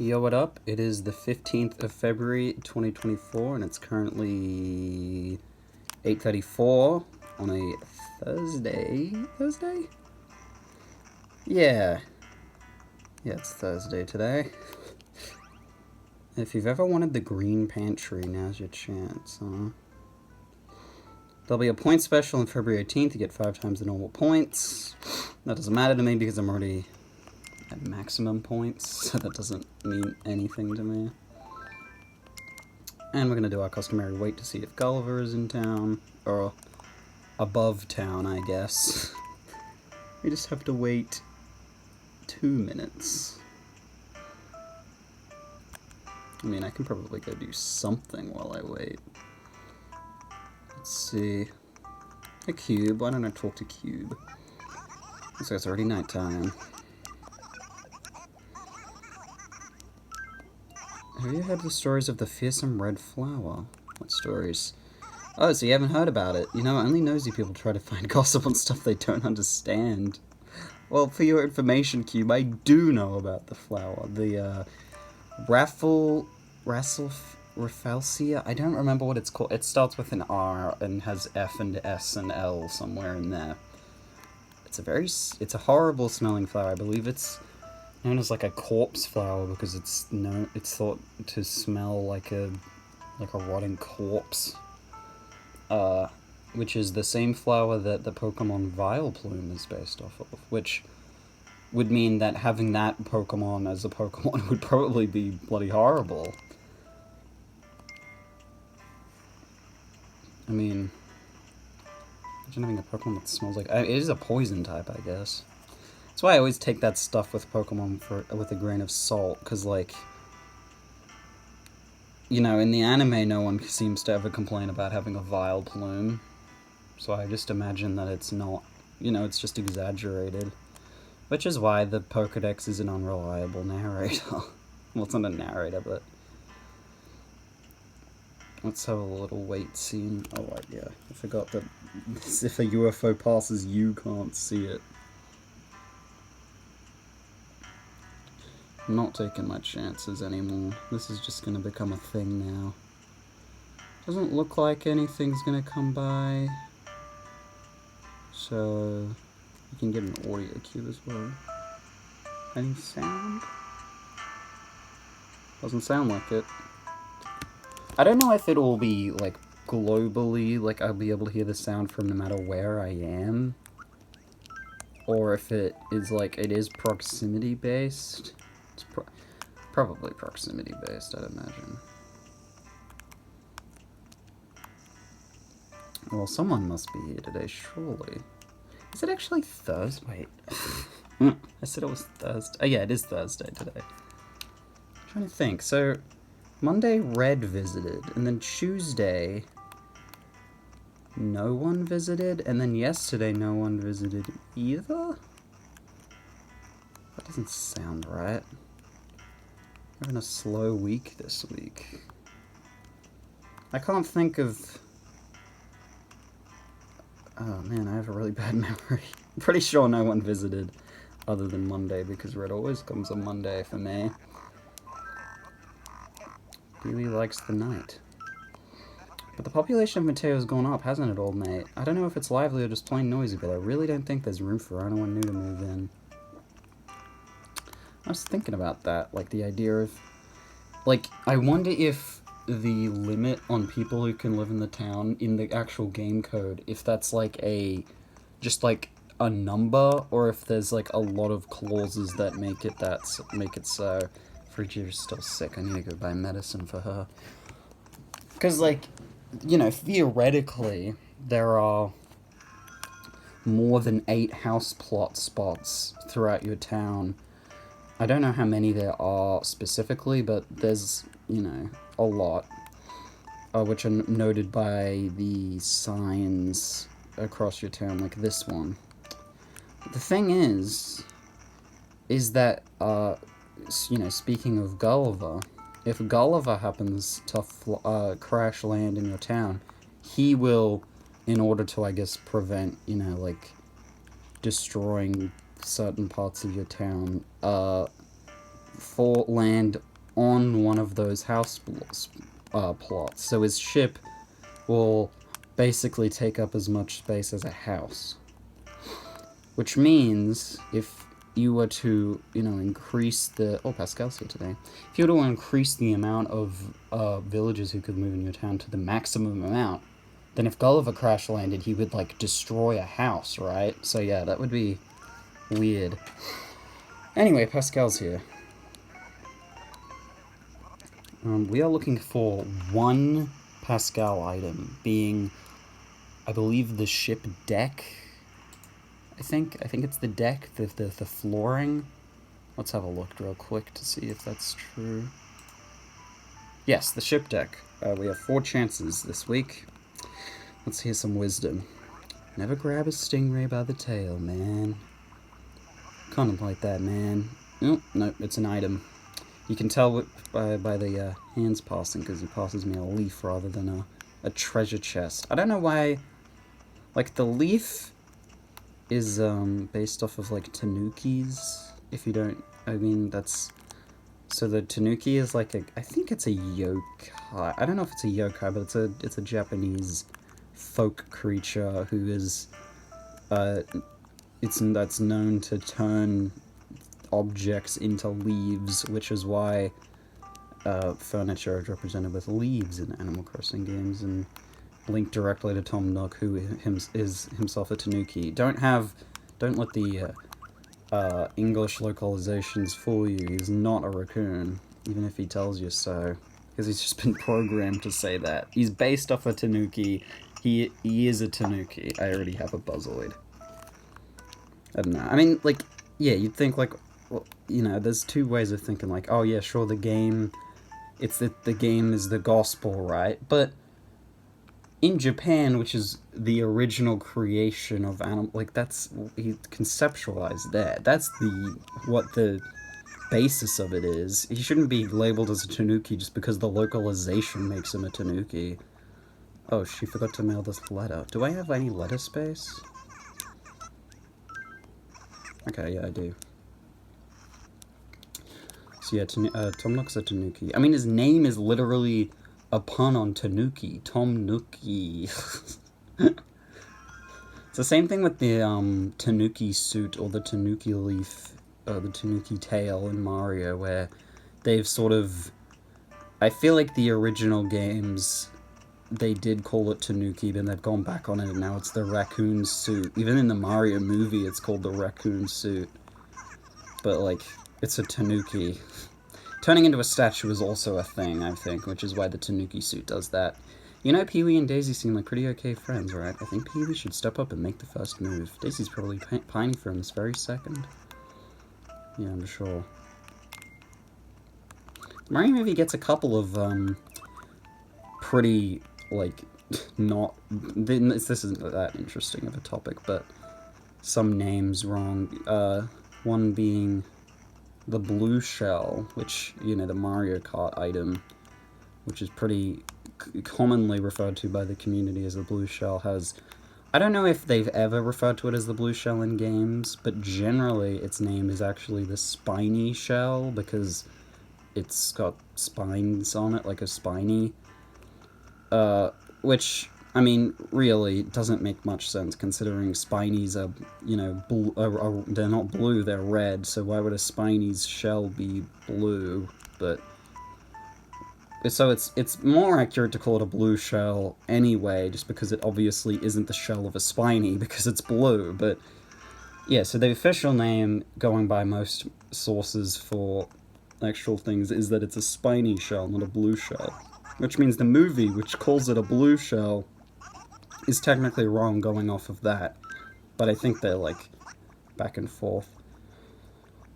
Yo, what up? It is the 15th of February 2024 and it's currently 8:34 on a Thursday? Yeah. Yeah, it's Thursday today. If you've ever wanted the green pantry, now's your chance, huh? There'll be a point special on February 18th. You get 5 times the normal points. That doesn't matter to me because I'm already at maximum points, so that doesn't mean anything to me. And we're going to do our customary wait to see if Gulliver is in town, or above town, I guess. We just have to wait 2 minutes. I mean, I can probably go do something while I wait. Let's see. A Cube. Why don't I talk to Cube? So it's already nighttime. Have you heard the stories of the fearsome red flower? What stories? Oh, so you haven't heard about it. You know, only nosy people try to find gossip on stuff they don't understand. Well, for your information, Cube, I do know about the flower. The, Rafflesia? I don't remember what it's called. It starts with an R and has F and S and L somewhere in there. It's a horrible smelling flower. I believe it's known as like a corpse flower because it's thought to smell like a rotting corpse. Which is the same flower that the Pokemon Vileplume is based off of, which would mean that having that Pokemon as a Pokemon would probably be bloody horrible. I mean, imagine having a Pokemon that smells like... it is a poison type, I guess. That's why I always take that stuff with Pokemon with a grain of salt, because, like, you know, in the anime, no one seems to ever complain about having a Vileplume. So I just imagine that it's not, you know, it's just exaggerated. Which is why the Pokedex is an unreliable narrator. Well, it's not a narrator, but... Let's have a little wait scene. Oh, right, yeah. I forgot that if a UFO passes, you can't see it. I'm not taking my chances anymore. This is just gonna become a thing now. Doesn't look like anything's gonna come by. So, you can get an audio cue as well. Any sound? Doesn't sound like it. I don't know if it'll be, like, globally, like, I'll be able to hear the sound from no matter where I am. Or if it is, like, it is proximity-based. It's probably proximity-based, I'd imagine. Well, someone must be here today, surely. Is it actually Thursday? Wait. I said it was Thursday. Oh, yeah, it is Thursday today. I'm trying to think. So, Monday, Red visited, and then Tuesday, no one visited, and then yesterday, no one visited either? That doesn't sound right. We're having a slow week this week. I can't think of... Oh man, I have a really bad memory. I'm pretty sure no one visited other than Monday, because Red always comes on Monday for me. Peewee likes the night. But the population of Mateiio has gone up, hasn't it, old mate? I don't know if it's lively or just plain noisy, but I really don't think there's room for anyone new to move in. I was thinking about that, like the idea of... Like, I wonder if the limit on people who can live in the town in the actual game code, if that's like a... just like a number, or if there's like a lot of clauses that make it so... Friga is still sick. I need to go buy medicine for her. Because, like, you know, theoretically, there are more than 8 house plot spots throughout your town. I don't know how many there are specifically, but there's, you know, a lot. Which are noted by the signs across your town, like this one. The thing is that, you know, speaking of Gulliver, if Gulliver happens to crash land in your town, he will, in order to, I guess, prevent, you know, like, destroying certain parts of your town, for land on one of those house plots. So his ship will basically take up as much space as a house. Which means if you were to, increase the... Oh, Pascal's here today. If you were to increase the amount of villagers who could move in your town to the maximum amount, then if Gulliver crash landed, he would, like, destroy a house, right? So yeah, that would be weird. Anyway, Pascal's here. We are looking for one Pascal item, being, I believe, the ship deck. I think it's the deck, the flooring. Let's have a look real quick to see if that's true. Yes, the ship deck. We have 4 chances this week. Let's hear some wisdom. Never grab a stingray by the tail, man. Contemplate that, man. Nope, it's an item. You can tell by the hands passing, because he passes me a leaf rather than a treasure chest. I don't know why, like, the leaf is based off of, like, tanukis. If you don't, I mean, that's... So the tanuki is like I think it's a yokai. I don't know if it's a yokai, but it's a Japanese folk creature who is, that's known to turn objects into leaves, which is why furniture is represented with leaves in Animal Crossing games, and linked directly to Tom Nook, who is himself a tanuki. Don't let the English localizations fool you. He's not a raccoon, even if he tells you so, because he's just been programmed to say that. He's based off a tanuki. He is a tanuki. I already have a buzzoid. I don't know. I mean, like, yeah, you'd think, like, well, there's 2 ways of thinking, like, oh yeah, sure, the game is the gospel, right? But in Japan, which is the original creation of animal, like, he conceptualized that. That's what the basis of it is. He shouldn't be labeled as a tanuki just because the localization makes him a tanuki. Oh, she forgot to mail this letter. Do I have any letter space? Okay, yeah, I do. So yeah, Tom Nook's a tanuki. I mean, his name is literally a pun on tanuki. Tom Nookie. It's the same thing with the tanuki suit or the tanuki leaf, the tanuki tail in Mario, where they've sort of... I feel like the original games, they did call it tanuki, but they've gone back on it, and now it's the raccoon suit. Even in the Mario movie, it's called the raccoon suit. But, like, it's a tanuki. Turning into a statue is also a thing, I think, which is why the tanuki suit does that. You know, Peewee and Daisy seem like pretty okay friends, right? I think Peewee should step up and make the first move. Daisy's probably pining for him this very second. Yeah, I'm sure. The Mario movie gets a couple of, pretty, like, not... This isn't that interesting of a topic, but some names wrong. One being the blue shell, which, the Mario Kart item, which is pretty commonly referred to by the community as the blue shell, has... I don't know if they've ever referred to it as the blue shell in games, but generally its name is actually the spiny shell, because it's got spines on it, like a spiny. Which, I mean, really doesn't make much sense, considering spinies are, they're not blue, they're red, so why would a spiny's shell be blue? But... So it's more accurate to call it a blue shell anyway, just because it obviously isn't the shell of a spiny, because it's blue, but... Yeah, so the official name, going by most sources for actual things, is that it's a spiny shell, not a blue shell. Which means the movie, which calls it a blue shell, is technically wrong going off of that. But I think they're, like, back and forth.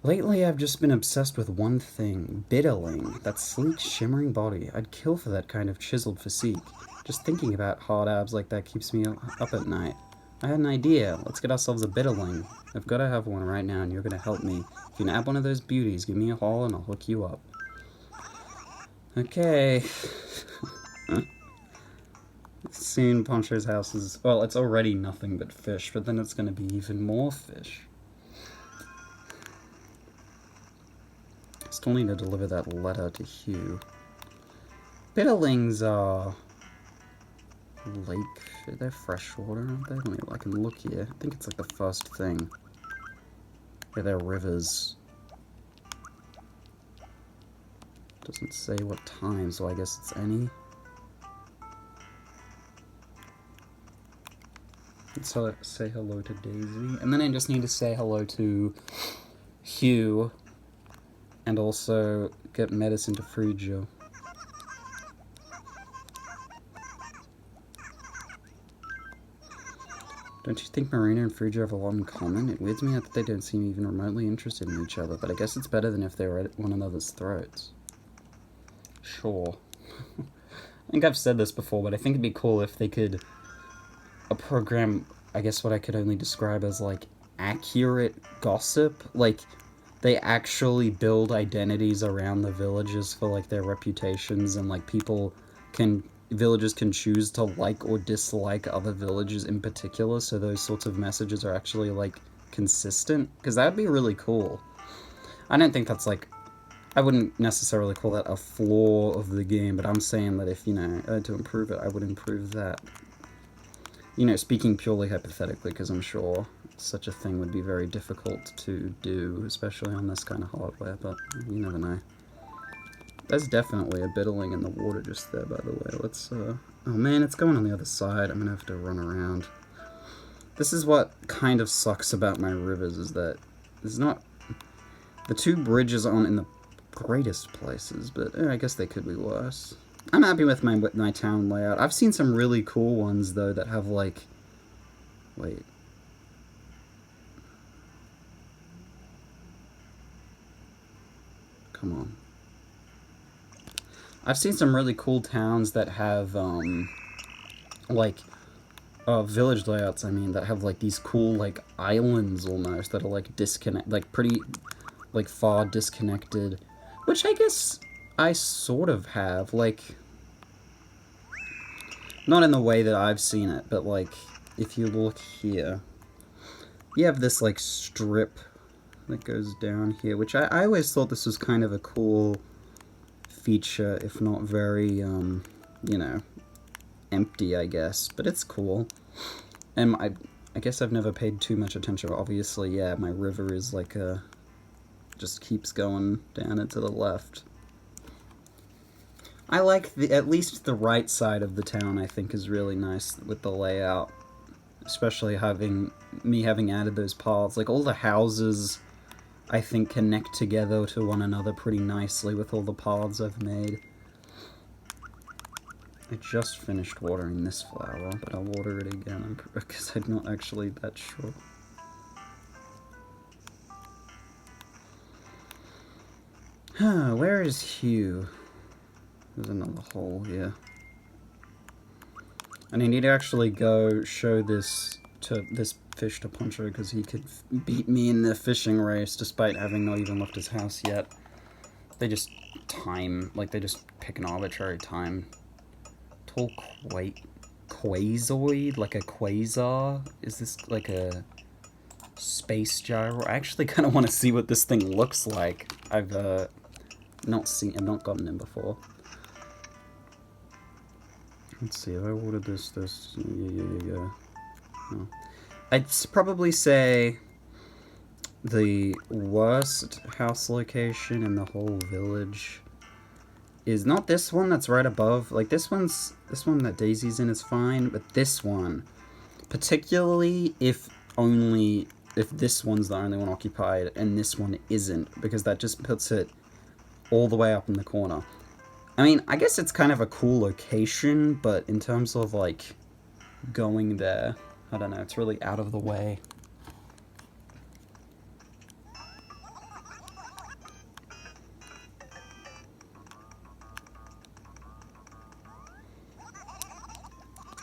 Lately, I've just been obsessed with one thing. Bitterling. That sleek, shimmering body. I'd kill for that kind of chiseled physique. Just thinking about hard abs like that keeps me up at night. I had an idea. Let's get ourselves a bitterling. I've got to have one right now, and you're going to help me. If you nab one of those beauties, give me a haul, and I'll hook you up. Okay. Soon Poncho's house is... Well, it's already nothing but fish, but then it's going to be even more fish. Still need to deliver that letter to Hugh. Bitterlings are... lake... they're freshwater, aren't they? Let me, I can look here. I think it's like the first thing. Yeah, they're rivers. Doesn't say what time, so I guess it's any. Let's say hello to Daisy. And then I just need to say hello to Hugh. And also get medicine to Friga. Don't you think Marina and Friga have a lot in common? It weirds me out that they don't seem even remotely interested in each other, but I guess it's better than if they were at one another's throats. Sure. I think I've said this before, but I think it'd be cool if they could... a program, I guess what I could only describe as, like, accurate gossip. Like, they actually build identities around the villages for, like, their reputations, and, like, villagers can choose to like or dislike other villages in particular, so those sorts of messages are actually, like, consistent. Because that would be really cool. I don't think that's, like... I wouldn't necessarily call that a flaw of the game, but I'm saying that if, you know, I had to improve it, I would improve that. You know, speaking purely hypothetically, because I'm sure such a thing would be very difficult to do, especially on this kind of hardware, but you never know. There's definitely a bitterling in the water just there, by the way. Let's, oh man, it's going on the other side. I'm gonna have to run around. This is what kind of sucks about my rivers, is that there's not... the two bridges aren't in the greatest places, but I guess they could be worse. I'm happy with my town layout. I've seen some really cool ones, though, that have, like... wait. Come on. I've seen some really cool towns that have, like, village layouts, I mean, that have, like, these cool, like, islands, almost, that are, like, pretty, like, far disconnected. Which I guess I sort of have, like... not in the way that I've seen it, but, like, if you look here, you have this, like, strip that goes down here, which I always thought this was kind of a cool feature, if not very, you know, empty, I guess, but it's cool. And I guess I've never paid too much attention, but obviously, yeah, my river is, like, just keeps going down and to the left. I like at least the right side of the town, I think, is really nice with the layout. Especially having added those paths. Like, all the houses, I think, connect together to one another pretty nicely with all the paths I've made. I just finished watering this flower, but I'll water it again, because I'm not actually that sure. Where is Hugh? There's another hole here. And I need to actually go show this fish to Poncho, because he could beat me in the fishing race despite having not even left his house yet. They just they just pick an arbitrary time. Tall quasoid? Like a quasar? Is this like a space gyro? I actually kind of want to see what this thing looks like. I've not gotten him before. Let's see, if I ordered this, yeah. No. I'd probably say the worst house location in the whole village is not this one that's right above. Like, this one that Daisy's in is fine, but this one, particularly if this one's the only one occupied and this one isn't, because that just puts it all the way up in the corner. I mean, I guess it's kind of a cool location, but in terms of, like, going there, I don't know, it's really out of the way.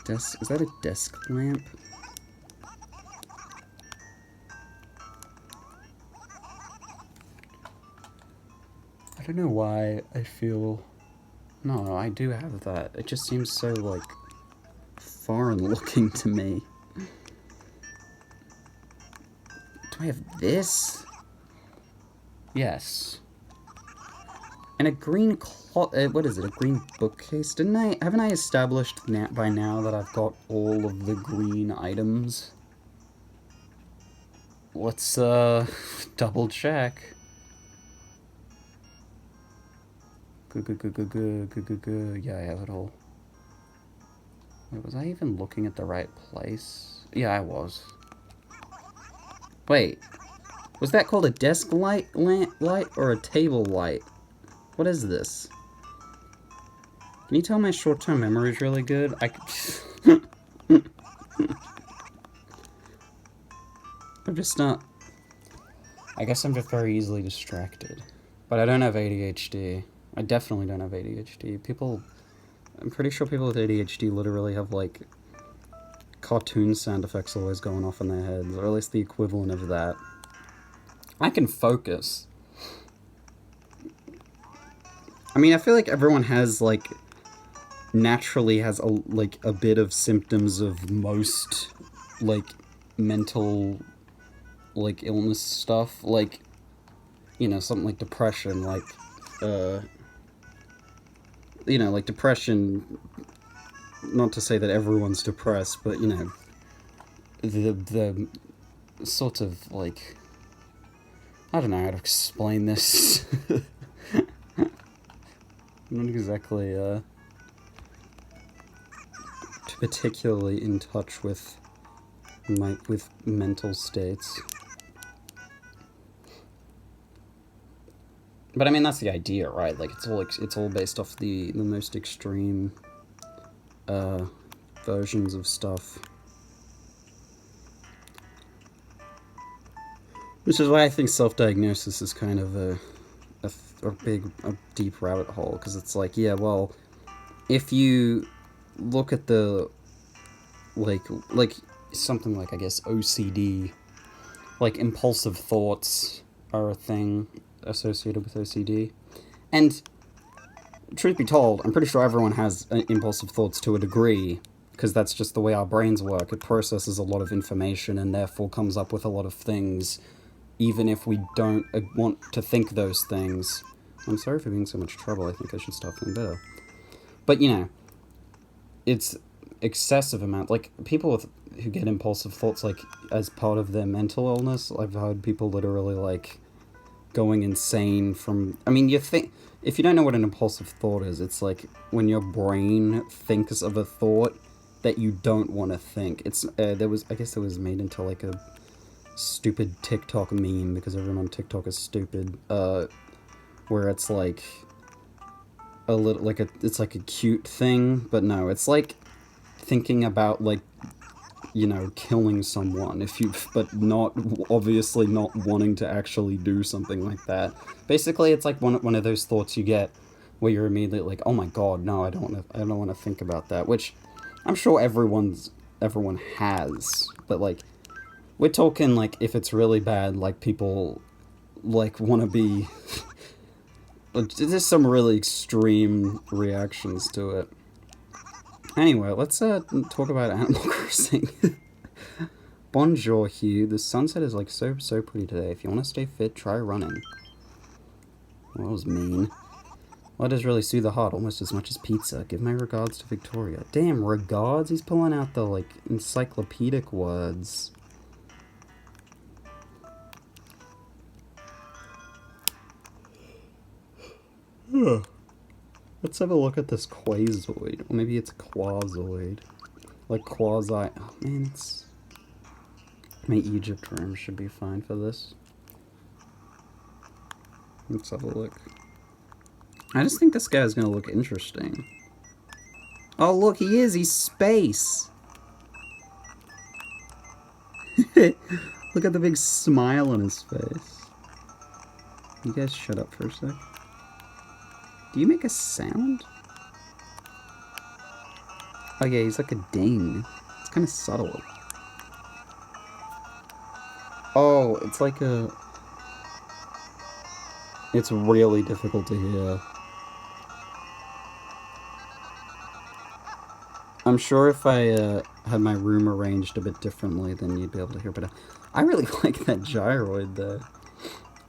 Is that a desk lamp? I don't know why I feel... No, I do have that. It just seems so, like, foreign looking to me. Do I have this? Yes. And a green what is it? A green bookcase? Haven't I established by now that I've got all of the green items? Let's, double check. Good. Yeah, I have it all. Wait, was I even looking at the right place? Yeah, I was. Wait. Was that called a desk light or a table light? What is this? Can you tell my short-term memory is really good? I'm just not... I guess I'm just very easily distracted. But I don't have ADHD. I definitely don't have ADHD. I'm pretty sure people with ADHD literally have, like, cartoon sound effects always going off in their heads, or at least the equivalent of that. I can focus. I mean, I feel like everyone has, like, naturally has, a bit of symptoms of most, like, mental, like, illness stuff. Like, you know, something like depression, like, you know, like, depression, not to say that everyone's depressed, but, you know, the sort of, like, I don't know how to explain this. I'm not exactly, particularly in touch with mental states. But I mean, that's the idea, right? Like, it's all based off the most extreme, versions of stuff. Which is why I think self-diagnosis is kind of a deep rabbit hole, because it's like, yeah, well, if you look at the, like something like, I guess, OCD, like, impulsive thoughts are a thing associated with OCD. And, truth be told, I'm pretty sure everyone has impulsive thoughts to a degree, because that's just the way our brains work. It processes a lot of information and therefore comes up with a lot of things, even if we don't want to think those things. I'm sorry for being so much trouble. I think I should stop feeling better. But, you know, it's excessive amount. Like, people who get impulsive thoughts, like, as part of their mental illness, I've heard people literally, like, going insane from... I mean, if you don't know what an impulsive thought is, it's like when your brain thinks of a thought that you don't want to think. It's, I guess it was made into, like, a stupid TikTok meme, because everyone on TikTok is stupid, where it's, like, a little, like, it's like a cute thing, but no, it's like thinking about, like, you know, killing someone, but not, obviously not wanting to actually do something like that. Basically, it's like one of those thoughts you get where you're immediately like, oh my god, no, I don't want to think about that, which I'm sure everyone has, but, like, we're talking, like, if it's really bad, like, people, like, want to be... There's some really extreme reactions to it. Anyway, let's talk about Animal Crossing. Bonjour, Hugh. The sunset is, like, so pretty today. If you want to stay fit, try running. Well, that was mean. Well, it does really soothe the heart almost as much as pizza. Give my regards to Victoria. Damn, regards? He's pulling out the, like, encyclopedic words. Let's have a look at this quasoid. Or maybe it's quasoid. Like quasi... Oh, man, it's... My Egypt room should be fine for this. Let's have a look. I just think this guy's gonna look interesting. Oh, look, he is! He's space! Look at the big smile on his face. You guys shut up for a sec. Do you make a sound? Oh yeah, he's like a ding. It's kind of subtle. Oh, it's like a... It's really difficult to hear. I'm sure if I had my room arranged a bit differently, then you'd be able to hear, but I really like that gyroid, though.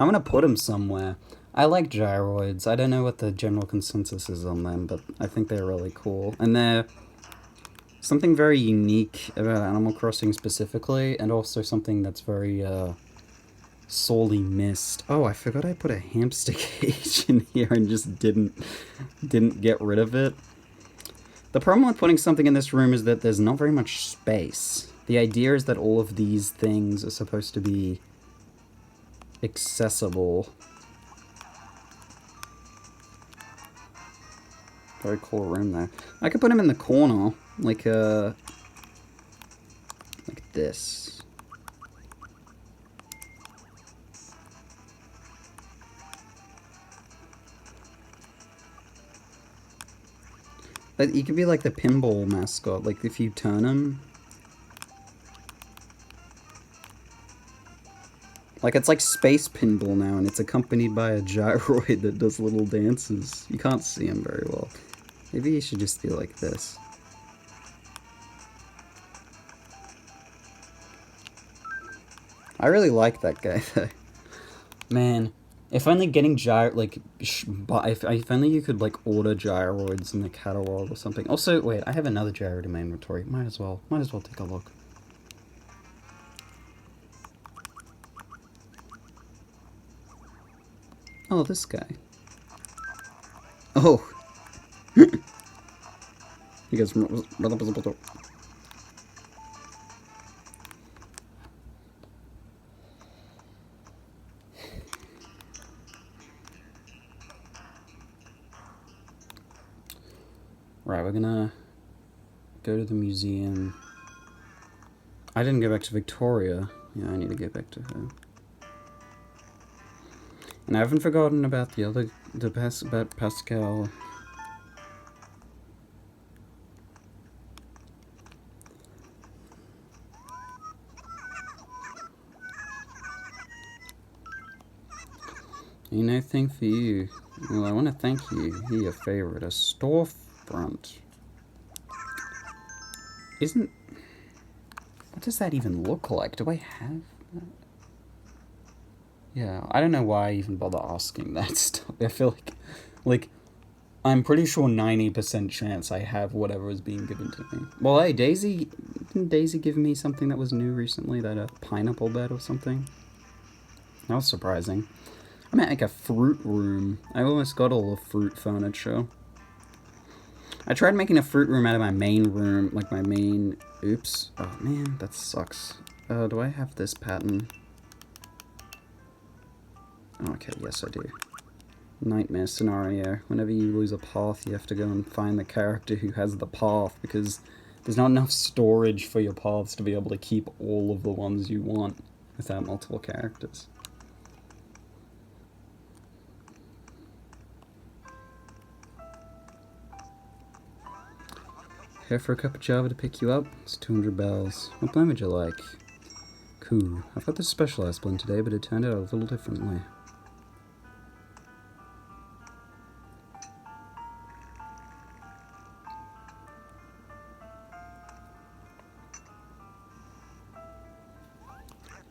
I'm gonna put him somewhere. I like gyroids. I don't know what the general consensus is on them, but I think they're really cool. And they're something very unique about Animal Crossing specifically, and also something that's very, sorely missed. Oh, I forgot I put a hamster cage in here and just didn't get rid of it. The problem with putting something in this room is that there's not very much space. The idea is that all of these things are supposed to be accessible. Very cool room there. I could put him in the corner, like this. But he could be like the pinball mascot, like if you turn him. Like, it's like space pinball now, and it's accompanied by a gyroid that does little dances. You can't see him very well. Maybe he should just be like this. I really like that guy, though. Man, if only getting if only you could, like, order gyroids in the catalog or something. Also, wait, I have another gyroid in my inventory. Might as well take a look. Oh, this guy. Oh. He goes. Right, we're gonna go to the museum. I didn't go back to Victoria. Yeah, I need to get back to her. And I haven't forgotten about about Pascal. You know, thing for you. Well, I want to thank you. Here, your favorite, a storefront. Isn't... What does that even look like? Do I have that? Yeah, I don't know why I even bother asking that stuff. I feel like, I'm pretty sure 90% chance I have whatever is being given to me. Well, hey, didn't Daisy give me something that was new recently? That a pineapple bed or something? That was surprising. I meant like a fruit room. I almost got all the fruit furniture. I tried making a fruit room out of my main room, like my main... Oops. Oh man, that sucks. Do I have this pattern? Okay, yes I do. Nightmare scenario. Whenever you lose a path, you have to go and find the character who has the path, because there's not enough storage for your paths to be able to keep all of the ones you want without multiple characters. Here for a cup of java to pick you up? It's 200 bells. What blend would you like? Cool. I've got this specialized blend today, but it turned out a little differently.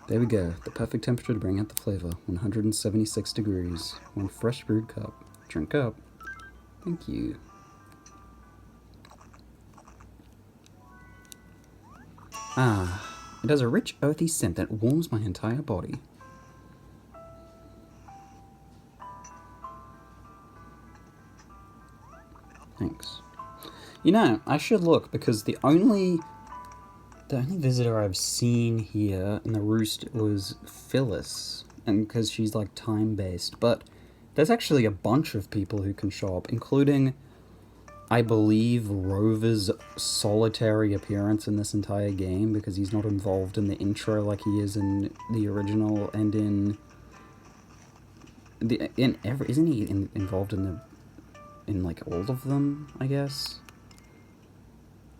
There we go, the perfect temperature to bring out the flavor. 176 degrees. One fresh brewed cup. Drink up. Thank you. Ah, it has a rich earthy scent that warms my entire body. Thanks. You know, I should look, because the only visitor I've seen here in the roost was Phyllis, and because she's like time-based, but there's actually a bunch of people who can show up, including, I believe, Rover's solitary appearance in this entire game, because he's not involved in the intro like he is in the original, and isn't he involved in like all of them, I guess?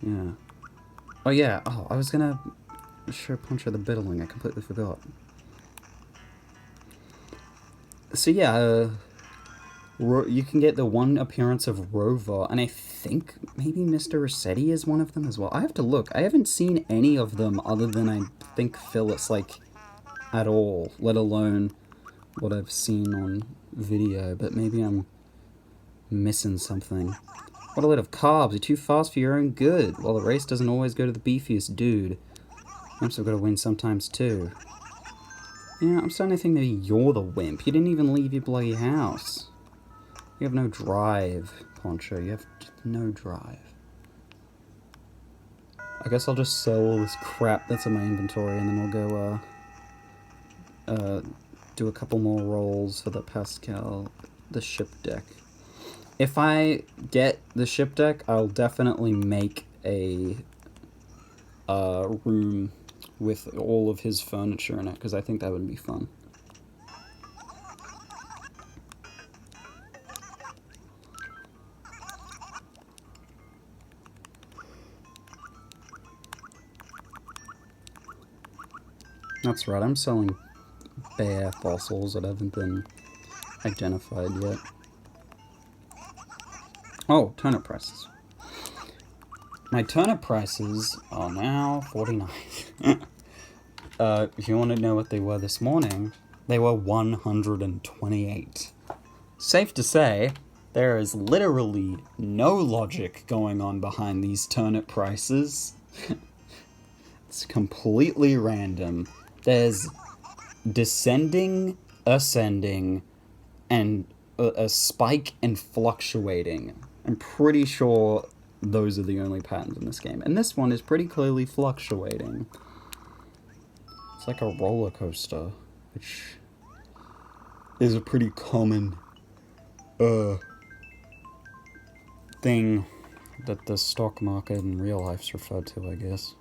Yeah. Oh yeah, I was gonna show Poncho the Biddling, I completely forgot. So yeah, you can get the one appearance of Rover, and I think maybe Mr. Rossetti is one of them as well. I have to look. I haven't seen any of them other than, I think, Phyllis, like, at all, let alone what I've seen on video, but maybe I'm missing something. What a lot of carbs. You're too fast for your own good. Well, the race doesn't always go to the beefiest dude. I'm still gotta win sometimes too. Yeah, I'm starting to think maybe you're the wimp. You didn't even leave your bloody house. You have no drive, Poncho. You have no drive. I guess I'll just sell all this crap that's in my inventory, and then I'll go, do a couple more rolls for the the ship deck. If I get the ship deck, I'll definitely make a room with all of his furniture in it, because I think that would be fun. That's right, I'm selling bear fossils that haven't been identified yet. Oh, turnip prices. My turnip prices are now 49. If you want to know what they were this morning, they were 128. Safe to say, there is literally no logic going on behind these turnip prices. It's completely random. There's descending, ascending, and a spike and fluctuating. I'm pretty sure those are the only patterns in this game. And this one is pretty clearly fluctuating. It's like a roller coaster, which is a pretty common thing that the stock market in real life's referred to, I guess.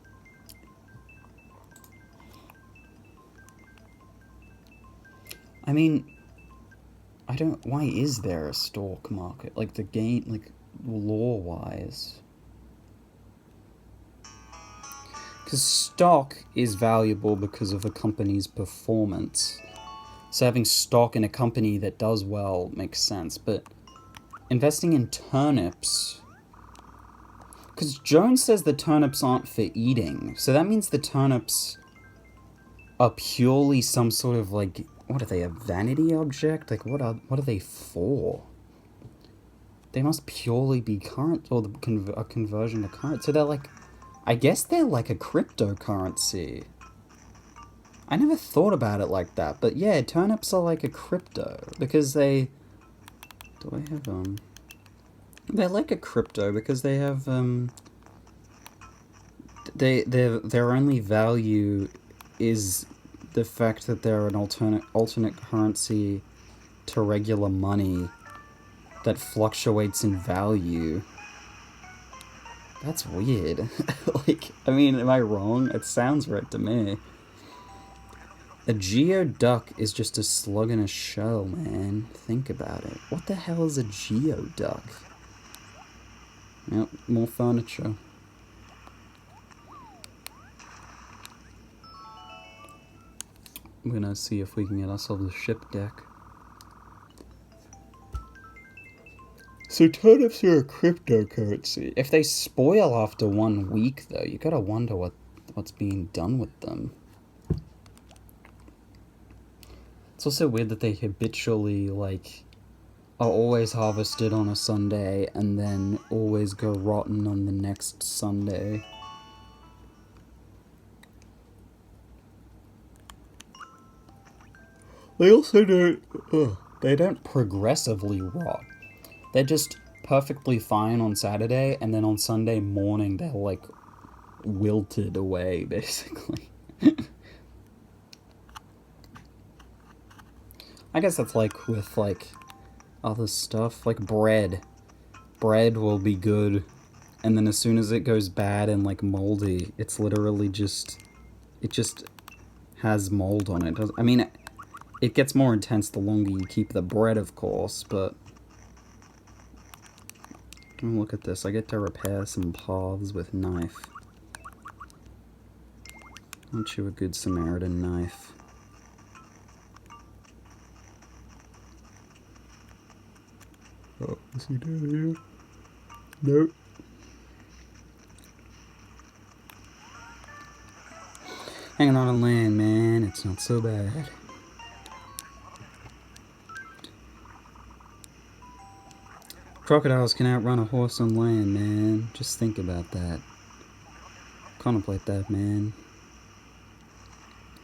I mean, why is there a stock market? Like, the game, like, lore-wise. Because stock is valuable because of a company's performance. So having stock in a company that does well makes sense, but investing in turnips... Because Jones says the turnips aren't for eating, so that means the turnips are purely some sort of, like... What are they, a vanity object? Like, what are they for? They must purely be current, or a conversion to current. So they're like, I guess they're like a cryptocurrency. I never thought about it like that, but yeah, turnips are like a crypto, because they... Do I have, They're like a crypto, because they have, their only value is the fact that they're an alternate currency to regular money that fluctuates in value. That's weird. Like, I mean, am I wrong? It sounds right to me. A geoduck is just a slug in a shell, man. Think about it. What the hell is a geoduck? Yep, more furniture. We're gonna see if we can get ourselves a ship deck. So turnips are a cryptocurrency. If they spoil after 1 week, though, you gotta wonder what's being done with them. It's also weird that they habitually, like, are always harvested on a Sunday and then always go rotten on the next Sunday. They also don't progressively rot. They're just perfectly fine on Saturday, and then on Sunday morning they're, like, wilted away, basically. I guess that's like with, like, other stuff, like bread. Bread will be good, and then as soon as it goes bad and, like, moldy, it's literally just... It just has mold on it. I mean, it gets more intense the longer you keep the bread, of course, but... Look at this, I get to repair some paths with knife. Aren't you a good Samaritan knife? Oh, is he down here? Nope. Hanging on land, man, it's not so bad. Crocodiles can outrun a horse on land, man. Just think about that. Contemplate that, man.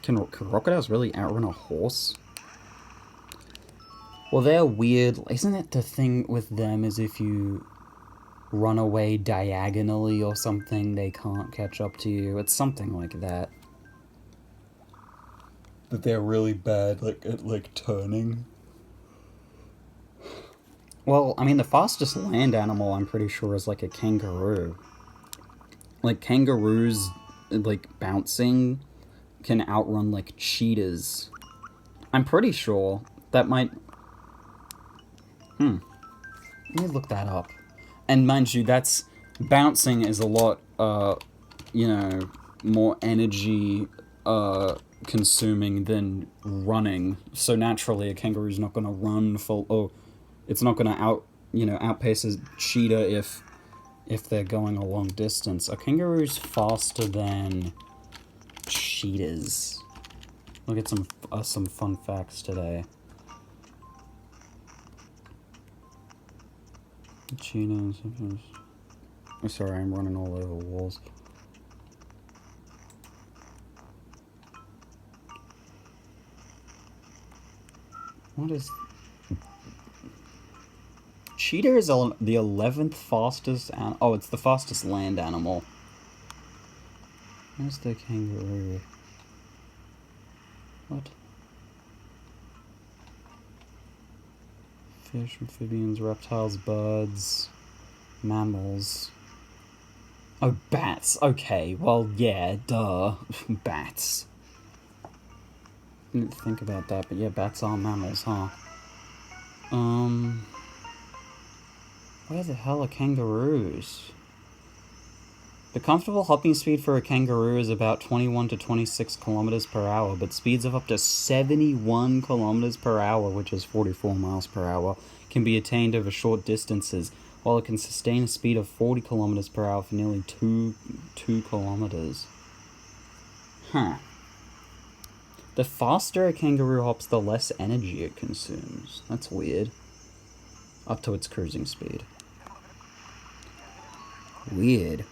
Can crocodiles really outrun a horse? Well, they're weird. Isn't it the thing with them is if you run away diagonally or something, they can't catch up to you? It's something like that. But they're really bad, at turning. Well, I mean, the fastest land animal, I'm pretty sure, is like a kangaroo. Like, kangaroos, like, bouncing can outrun, like, cheetahs. I'm pretty sure that might... Let me look that up. And mind you, that's... Bouncing is a lot, you know, more energy, consuming than running. So naturally, a kangaroo's not gonna run full... Oh, it's not gonna outpace a cheetah if they're going a long distance. A kangaroo's faster than cheetahs. Look at some fun facts today. Cheetahs. Oh, sorry, I'm running all over walls. What is... Cheetah is the 11th fastest... Oh, it's the fastest land animal. Where's the kangaroo? What? Fish, amphibians, reptiles, birds, mammals. Oh, bats. Okay, well, yeah, duh. Bats. Didn't think about that, but yeah, bats are mammals, huh? Where the hell are kangaroos? The comfortable hopping speed for a kangaroo is about 21 to 26 kilometers per hour, but speeds of up to 71 kilometers per hour, which is 44 miles per hour, can be attained over short distances, while it can sustain a speed of 40 kilometers per hour for nearly 2 kilometers. Huh. The faster a kangaroo hops, the less energy it consumes. That's weird. Up to its cruising speed. Weird.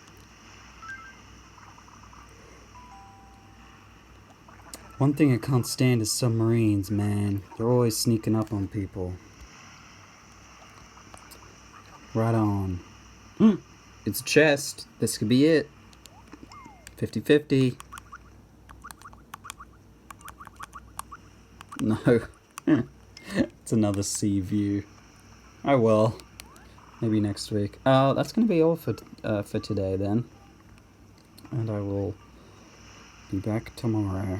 One thing I can't stand is submarines, man. They're always sneaking up on people. Right on. It's a chest. This could be it. 50-50. No. It's another sea view. Oh well. Maybe next week. That's gonna be all for today then. And I will be back tomorrow.